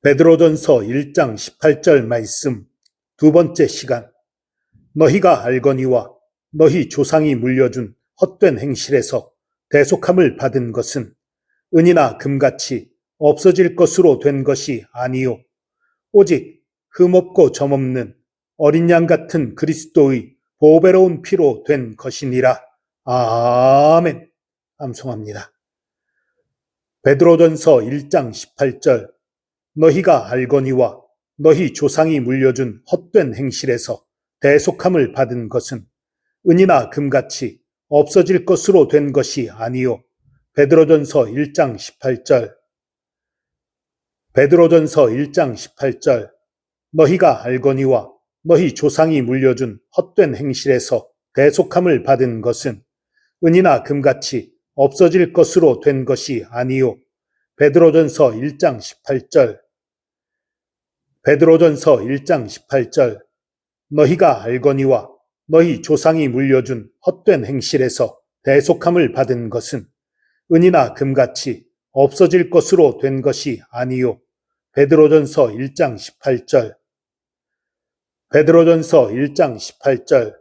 베드로전서 1장 18절 말씀 두 번째 시간. 너희가 알거니와 너희 조상이 물려준 헛된 행실에서 대속함을 받은 것은 은이나 금같이 없어질 것으로 된 것이 아니요 오직 흠없고 점없는 어린 양 같은 그리스도의 보배로운 피로 된 것이니라. 아멘. 암송합니다. 베드로전서 1장 18절. 너희가 알거니와 너희 조상이 물려준 헛된 행실에서 대속함을 받은 것은 은이나 금같이 없어질 것으로 된 것이 아니요. 베드로전서 1장 18절. 베드로전서 1장 18절. 너희가 알거니와 너희 조상이 물려준 헛된 행실에서 대속함을 받은 것은 은이나 금같이 없어질 것으로 된 것이 아니요. 베드로전서 1장 18절. 베드로전서 1장 18절. 너희가 알거니와 너희 조상이 물려준 헛된 행실에서 대속함을 받은 것은 은이나 금같이 없어질 것으로 된 것이 아니요. 베드로전서 1장 18절. 베드로전서 1장 18절.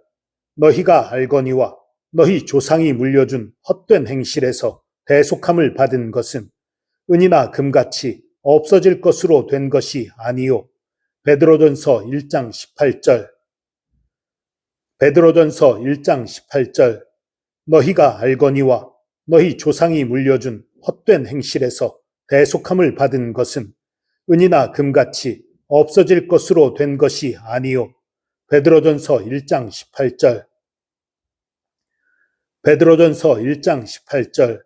너희가 알거니와 너희 조상이 물려준 헛된 행실에서 대속함을 받은 것은 은이나 금같이 없어질 것으로 된 것이 아니요. 베드로전서 1장 18절. 베드로전서 1장 18절. 너희가 알거니와 너희 조상이 물려준 헛된 행실에서 대속함을 받은 것은 은이나 금같이 없어질 것으로 된 것이 아니요. 베드로전서 1장 18절. 베드로전서 1장 18절.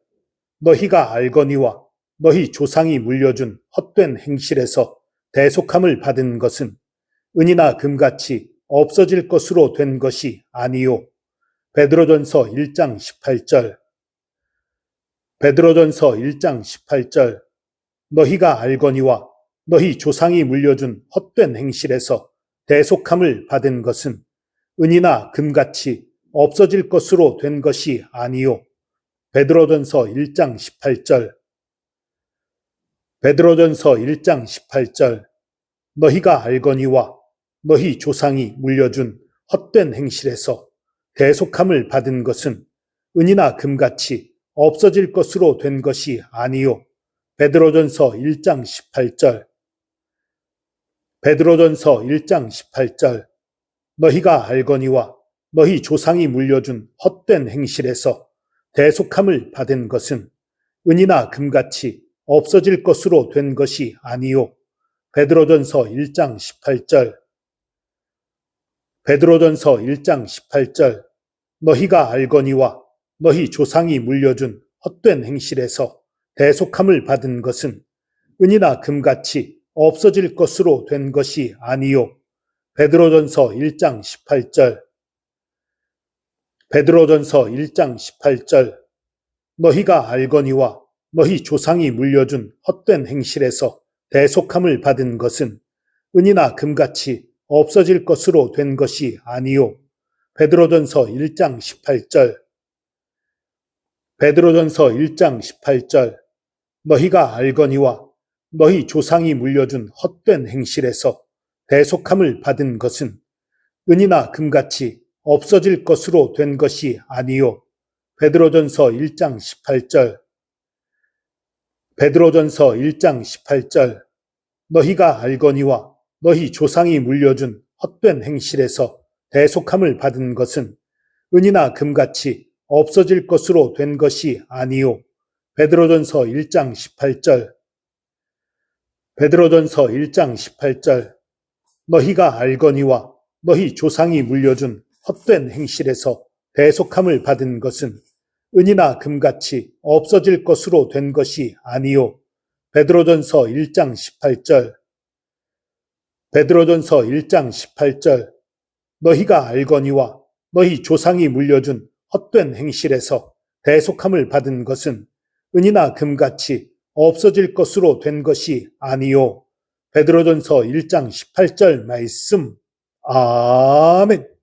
너희가 알거니와 너희 조상이 물려준 헛된 행실에서 대속함을 받은 것은 은이나 금같이 없어질 것으로 된 것이 아니요. 베드로전서 1장 18절. 베드로전서 1장 18절. 너희가 알거니와 너희 조상이 물려준 헛된 행실에서 대속함을 받은 것은 은이나 금같이 없어질 것으로 된 것이 아니요. 베드로전서 1장 18절. 베드로전서 1장 18절. 너희가 알거니와 너희 조상이 물려준 헛된 행실에서 대속함을 받은 것은 은이나 금같이 없어질 것으로 된 것이 아니요. 베드로전서 1장 18절. 베드로전서 1장 18절. 너희가 알거니와 너희 조상이 물려준 헛된 행실에서 대속함을 받은 것은 은이나 금같이 없어질 것으로 된 것이 아니요. 베드로전서 1장 18절. 베드로전서 1장 18절. 너희가 알거니와 너희 조상이 물려준 헛된 행실에서 대속함을 받은 것은 은이나 금같이 없어질 것으로 된 것이 아니요. 베드로전서 1장 18절. 베드로전서 1장 18절. 너희가 알거니와 너희 조상이 물려준 헛된 행실에서 대속함을 받은 것은 은이나 금같이 없어질 것으로 된 것이 아니요. 베드로전서 1장 18절. 베드로전서 1장 18절. 너희가 알거니와 너희 조상이 물려준 헛된 행실에서 대속함을 받은 것은 은이나 금같이 없어질 것으로 된 것이 아니요. 베드로전서 1장 18절. 베드로전서 1장 18절. 너희가 알거니와 너희 조상이 물려준 헛된 행실에서 대속함을 받은 것은 은이나 금같이 없어질 것으로 된 것이 아니요. 베드로전서 1장 18절. 베드로전서 1장 18절. 너희가 알거니와 너희 조상이 물려준 헛된 행실에서 대속함을 받은 것은 은이나 금같이 없어질 것으로 된 것이 아니요. 베드로전서 1장 18절. 베드로전서 1장 18절. 너희가 알거니와 너희 조상이 물려준 헛된 행실에서 대속함을 받은 것은 은이나 금같이 없어질 것으로 된 것이 아니요. 베드로전서 1장 18절 말씀. 아멘.